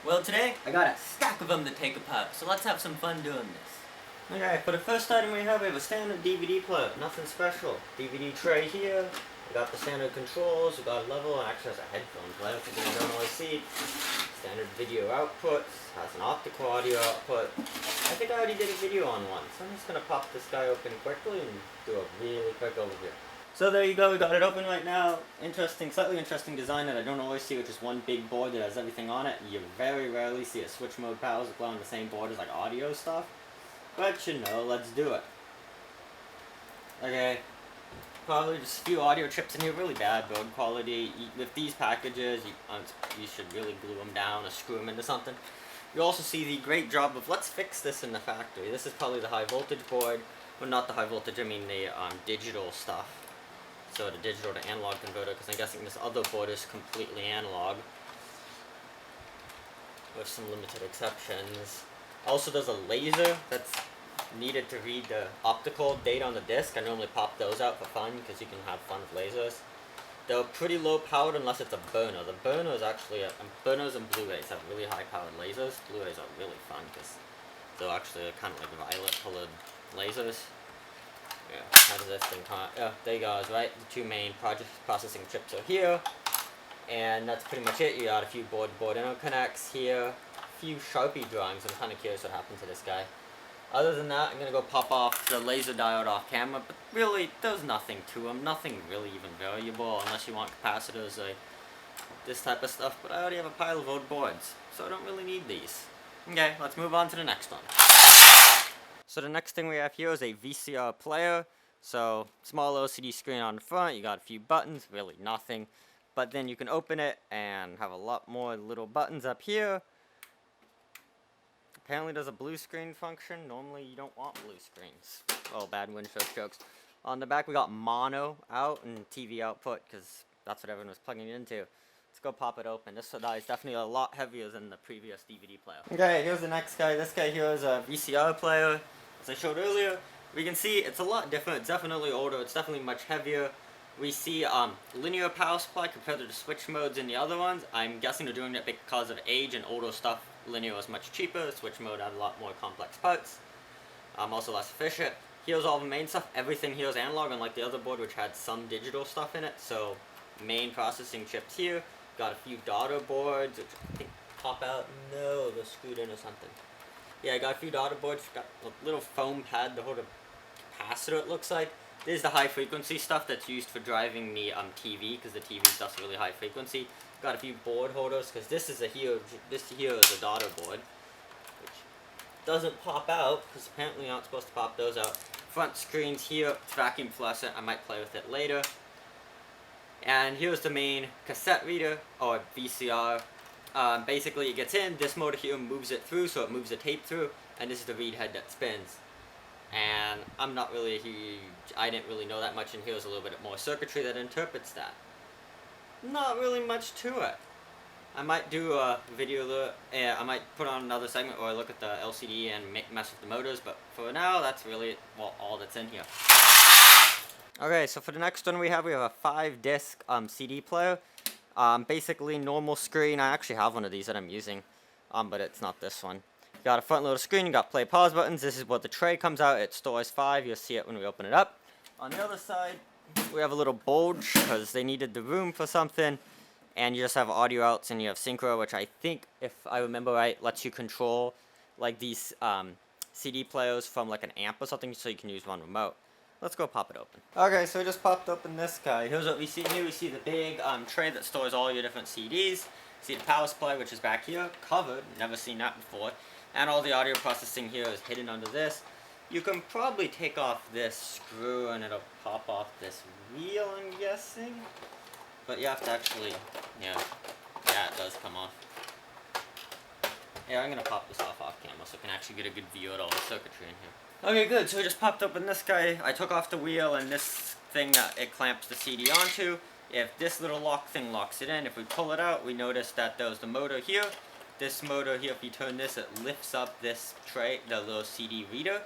Well, today I got a stack of them to take apart, so let's have some fun doing this. Okay, for the first item we have a standard DVD player, nothing special. DVD tray here, we got the standard controls, we got a level, and actually has a headphone player, which you don't always see. Standard video outputs, has an optical audio output. I think I already did a video on one, so I'm just going to pop this guy open quickly and do a really quick overview. So there you go, we got it open right now. Interesting, slightly interesting design that I don't always see, which is one big board that has everything on it. You very rarely see a switch mode power supply on the same board as like audio stuff. But you know, let's do it. Okay, probably just a few audio chips in here, really bad build quality. With these packages, you should really glue them down or screw them into something. You also see the great job of, let's fix this in the factory. This is probably the high voltage board. Well, not the high voltage, I mean the digital stuff. So the digital to analog converter, because I'm guessing this other board is completely analog, with some limited exceptions. Also, there's a laser that's needed to read the optical data on the disc. I normally pop those out for fun, because you can have fun with lasers. They're pretty low powered unless it's a burner. The burner is actually, burners and Blu-rays have really high powered lasers. Blu-rays are really fun, because they're actually kind of like violet colored lasers. Yeah, how does this thing come out? Yeah, there you go, right? The two main processing chips are here. And that's pretty much it. You got a few board interconnects here. A few Sharpie drawings. I'm kind of curious what happened to this guy. Other than that, I'm going to go pop off the laser diode off camera. But really, there's nothing to them. Nothing really even valuable unless you want capacitors or this type of stuff. But I already have a pile of old boards, so I don't really need these. Okay, let's move on to the next one. So the next thing we have here is a Vcr Player. So small LCD screen on the front, you got a few buttons, really nothing. But then you can open it and have a lot more little buttons up here. Apparently there's a blue screen function. Normally you don't want blue screens. Oh, bad Windows jokes. On the back we got mono out and TV output, because that's what everyone was plugging it into. Let's go pop it open. This die is definitely a lot heavier than the previous DVD player. Okay, here's the next guy. This guy here is a VCR player. As I showed earlier, we can see it's a lot different. It's definitely older. It's definitely much heavier. We see linear power supply compared to the switch modes in the other ones. I'm guessing they're doing it because of age and older stuff. Linear was much cheaper. Switch mode had a lot more complex parts. Also less efficient. Here's all the main stuff. Everything here is analog, unlike the other board, which had some digital stuff in it. So main processing chips here. Got a few daughter boards, which I think pop out. No, they're screwed in or something. Yeah, I got a few daughter boards. Got a little foam pad to hold a capacitor, it looks like. This is the high frequency stuff that's used for driving the TV, because the TV stuff's really high frequency. Got a few board holders, because this is a huge, this here is a daughter board, which doesn't pop out, because apparently you're not supposed to pop those out. Front screens here, it's vacuum fluorescent. I might play with it later. And here's the main cassette reader, or VCR. Basically it gets in, this motor here moves it through, so it moves the tape through, and this is the read head that spins. And I'm not really a huge, I didn't really know that much, and here's a little bit more circuitry that interprets that. Not really much to it. I might do a video, I might put on another segment or look at the LCD and mess with the motors, but for now, that's really all that's in here. Okay, so for the next one we have a 5-disc CD player. Basically normal screen. I actually have one of these that I'm using, but it's not this one. You got a front loader screen, you got play pause buttons. This is what the tray comes out. It stores 5. You'll see it when we open it up. On the other side, we have a little bulge because they needed the room for something. And you just have audio outs and you have synchro, which I think, if I remember right, lets you control like these CD players from like an amp or something, so you can use one remote. Let's go pop it open. Okay, so we just popped open this guy. Here's what we see here. We see the big tray that stores all your different CDs. See the power supply, which is back here, covered. Never seen that before. And all the audio processing here is hidden under this. You can probably take off this screw and it'll pop off this wheel, I'm guessing. But you have to actually, yeah, it does come off. Yeah, I'm going to pop this off camera so I can actually get a good view at all the circuitry in here. Okay, good. So we just popped open this guy. I took off the wheel and this thing that it clamps the CD onto. If this little lock thing locks it in, if we pull it out, we notice that there's the motor here. This motor here, if you turn this, it lifts up this tray, the little CD reader.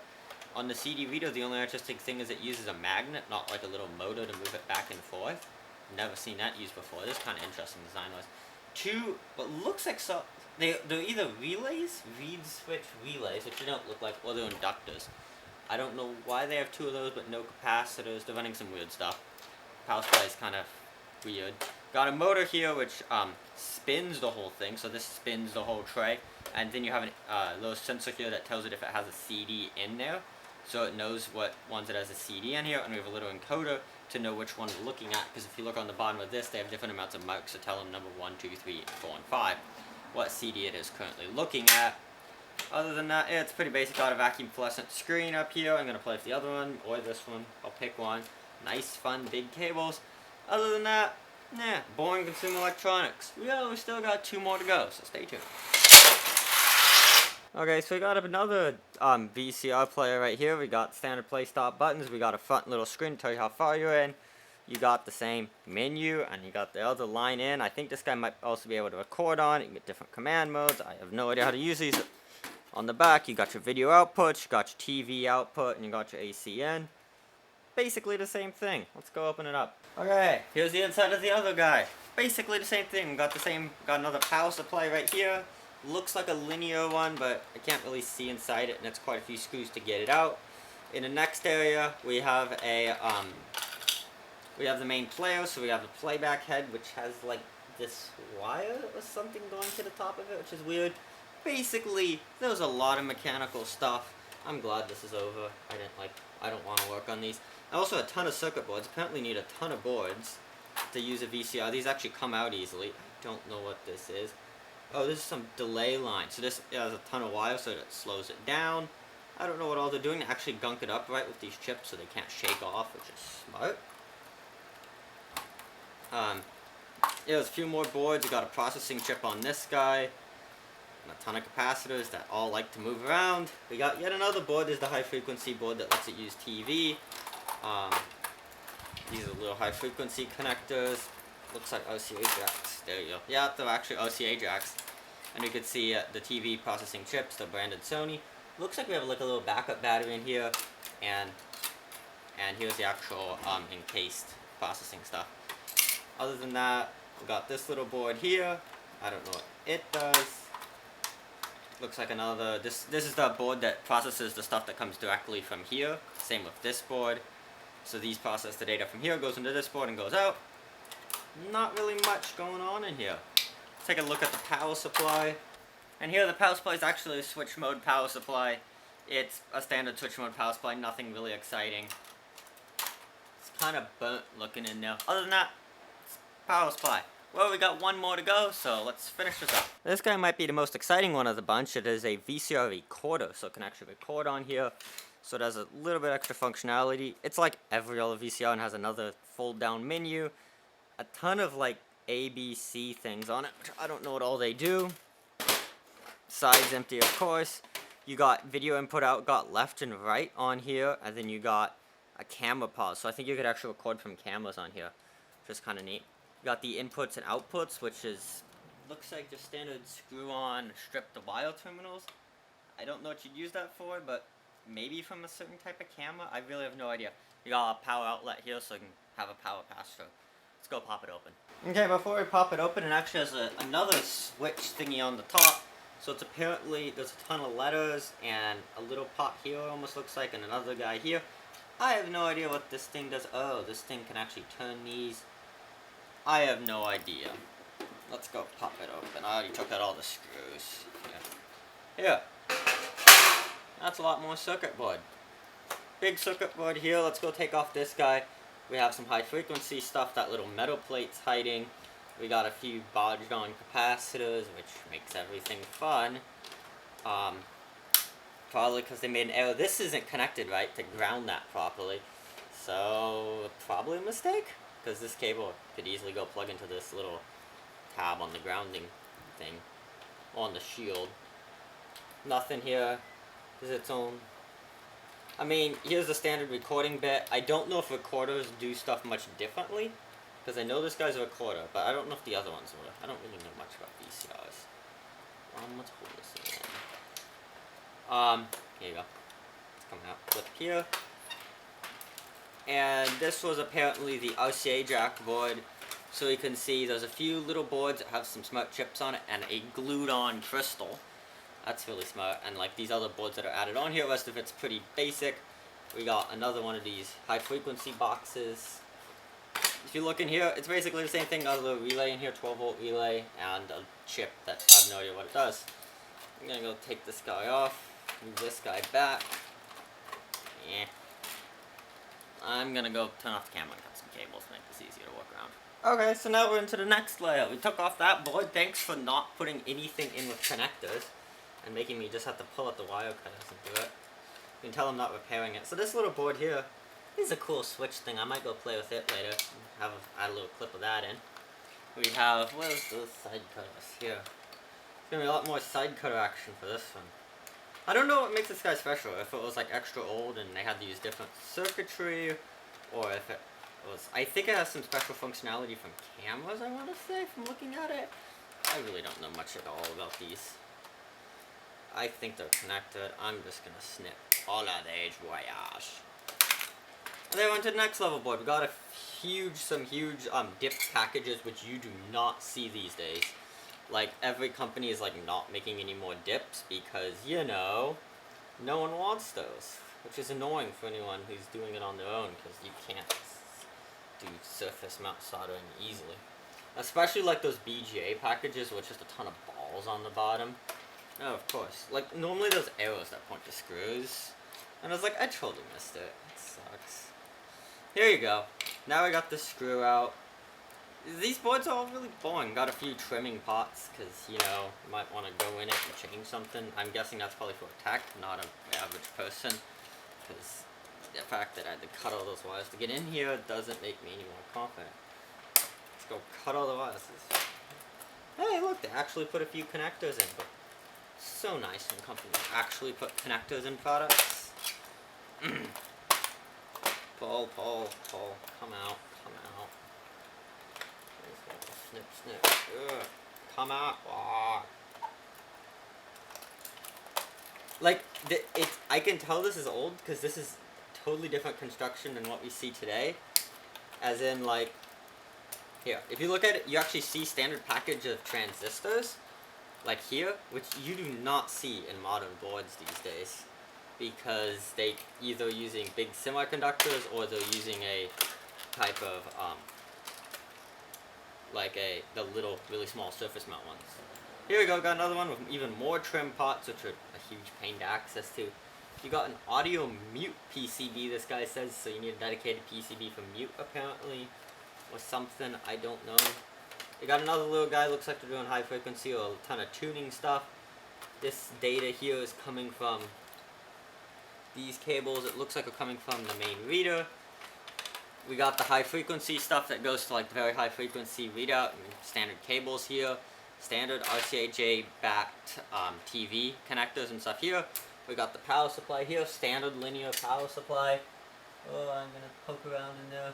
On the CD reader, the only interesting thing is it uses a magnet, not like a little motor to move it back and forth. Never seen that used before. This is kind of interesting design-wise. What looks like they're either relays, reed switch relays, which don't look like, or they're inductors. I don't know why they have two of those, but no capacitors. They're running some weird stuff. Power supply is kind of weird. Got a motor here which spins the whole thing, so this spins the whole tray. And then you have a little sensor here that tells it if it has a CD in there. So it knows what ones it has a CD in here, and we have a little encoder to know which one we're looking at, because if you look on the bottom of this, they have different amounts of marks to tell them number 1, 2, 3, 4, and 5, what CD it is currently looking at. Other than that, it's pretty basic. Got a vacuum fluorescent screen up here. I'm going to play with the other one, or this one. I'll pick one. Nice, fun, big cables. Other than that, boring consumer electronics. We still got 2 more to go, so stay tuned. Okay, so we got another VCR player right here. We got standard play stop buttons. We got a front little screen to tell you how far you're in. You got the same menu, and you got the other line in. I think this guy might also be able to record on it. You can get different command modes. I have no idea how to use these. On the back, you got your video output, you got your TV output, and you got your AC in. Basically the same thing. Let's go open it up. Okay, here's the inside of the other guy. Basically the same thing. Got another power supply right here. Looks like a linear one, but I can't really see inside it, and it's quite a few screws to get it out. In the next area, we have the main player, so we have the playback head, which has like this wire or something going to the top of it, which is weird. Basically, there was a lot of mechanical stuff. I'm glad this is over. I don't want to work on these. I also have a ton of circuit boards. Apparently need a ton of boards to use a VCR. These actually come out easily. I don't know what this is. Oh, this is some delay line. So this has a ton of wire so that it slows it down. I don't know what all they're doing to actually gunk it up right with these chips so they can't shake off, which is smart. There's a few more boards. We got a processing chip on this guy. And a ton of capacitors that all like to move around. We got yet another board. There's the high frequency board that lets it use TV. These are little high frequency connectors. Looks like OCA jacks. There you go. Yeah, they're actually OCA jacks. And you can see the TV processing chips. They're branded Sony. Looks like we have like a little backup battery in here. And here's the actual encased processing stuff. Other than that, we got this little board here. I don't know what it does. Looks like another, this is the board that processes the stuff that comes directly from here. Same with this board. So these process the data from here, goes into this board and goes out. Not really much going on in here. Let's take a look at the power supply. And here the power supply is actually a switch mode power supply. It's a standard switch mode power supply, nothing really exciting. It's kind of burnt looking in there. Other than that, it's power supply. Well, we got 1 more to go, so let's finish this up. This guy might be the most exciting one of the bunch. It is a VCR recorder, so it can actually record on here. So it has a little bit extra functionality. It's like every other VCR and has another fold-down menu. A ton of like ABC things on it, which I don't know what all they do. Side's empty, of course. You got video input out, got left and right on here, and then you got a camera pause. So I think you could actually record from cameras on here, which is kind of neat. You got the inputs and outputs, which is, looks like just standard screw-on, strip the wire terminals. I don't know what you'd use that for, but maybe from a certain type of camera. I really have no idea. You got a power outlet here, so you can have a power pass-through. Let's go pop it open. Okay, before we pop it open, it actually has another switch thingy on the top. So it's apparently, there's a ton of letters, and a little pot here almost looks like, and another guy here. I have no idea what this thing does. Oh, this thing can actually turn these. I have no idea. Let's go pop it open. I already took out all the screws. Here. That's a lot more circuit board. Big circuit board here. Let's go take off this guy. We have some high frequency stuff that little metal plate's hiding. We got a few bodged on capacitors, which makes everything fun. Probably because they made an error. This isn't connected right to ground that properly. So, probably a mistake. Because this cable could easily go plug into this little tab on the grounding thing. On the shield. Nothing here is its own. I mean, here's the standard recording bit. I don't know if recorders do stuff much differently. Because I know this guy's a recorder, but I don't know if the other ones were. I don't really know much about VCRs. Let's pull this in. Here you go. It's coming out. Flip here. And this was apparently the RCA jack board So you can see there's a few little boards that have some smart chips on it and a glued on crystal. That's really smart. And like these other boards that are added on here, the rest of it's pretty basic. We got another one of these high frequency boxes. If you look in here, it's basically the same thing. Got a little relay in here, 12-volt relay, and a chip that I have no idea what it does. I'm gonna go take this guy off, move this guy back. Yeah. I'm gonna go turn off the camera and cut some cables to make this easier to work around. Okay, so now we're into the next layout. We took off that board. Thanks for not putting anything in with connectors and making me just have to pull out the wire cutters and do it. You can tell I'm not repairing it. So this little board here is a cool switch thing. I might go play with it later. Add a little clip of that in. We have, where's the side cutters? Here. There's gonna be a lot more side cutter action for this one. I don't know what makes this guy special. If it was like extra old and they had to use different circuitry, or if it was, I think it has some special functionality from cameras, I want to say, from looking at it. I really don't know much at all about these. I think they're connected. I'm just gonna snip all of these wires. And then we went to the next level board. We got some huge dip packages, which you do not see these days. Like, every company is like not making any more dips because, you know, no one wants those. Which is annoying for anyone who's doing it on their own, because you can't do surface mount soldering easily. Especially like those BGA packages with just a ton of balls on the bottom. Oh, of course. Like, normally there's arrows that point to screws. And I was like, I totally missed it. It sucks. Here you go. Now I got the screw out. These boards are all really boring. Got a few trimming pots, because, you know, you might want to go in it and change something. I'm guessing that's probably for a tech, not an average person. Because the fact that I had to cut all those wires to get in here doesn't make me any more confident. Let's go cut all the wires. Hey, look, they actually put a few connectors in, but so nice when companies actually put connectors in products. Pull, pull, pull. Come out, come out. Snip, snip. Ugh. Come out. Oh. Like, I can tell this is old because this is totally different construction than what we see today. As in, like, here. If you look at it, you actually see standard package of transistors, like here, which you do not see in modern boards these days. Because they either using big semiconductors or they're using a type of, the little, really small surface mount ones. Here we go, got another one with even more trim pots, which are a huge pain to access to. You got an audio mute PCB, this guy says, so you need a dedicated PCB for mute, apparently, or something, I don't know. You got another little guy, looks like they're doing high frequency or a ton of tuning stuff. This data here is coming from these cables. It looks like they're coming from the main reader. We got the high frequency stuff that goes to like the very high frequency readout. Standard cables here. Standard RCA backed TV connectors and stuff here. We got the power supply here. Standard linear power supply. Oh, I'm gonna poke around in there.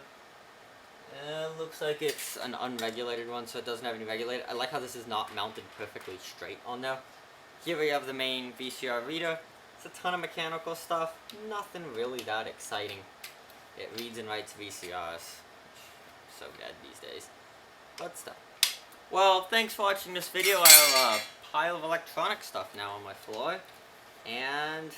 Looks like it's an unregulated one, so it doesn't have any regulated. I like how this is not mounted perfectly straight on there. Here we have the main VCR reader. It's a ton of mechanical stuff. Nothing really that exciting. It reads and writes VCRs. So dead these days. But stuff. Well, thanks for watching this video. I have a pile of electronic stuff now on my floor. And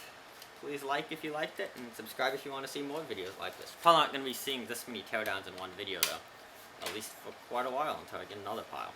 please like if you liked it, and subscribe if you want to see more videos like this. Probably not going to be seeing this many teardowns in one video though. At least for quite a while until I get another pile.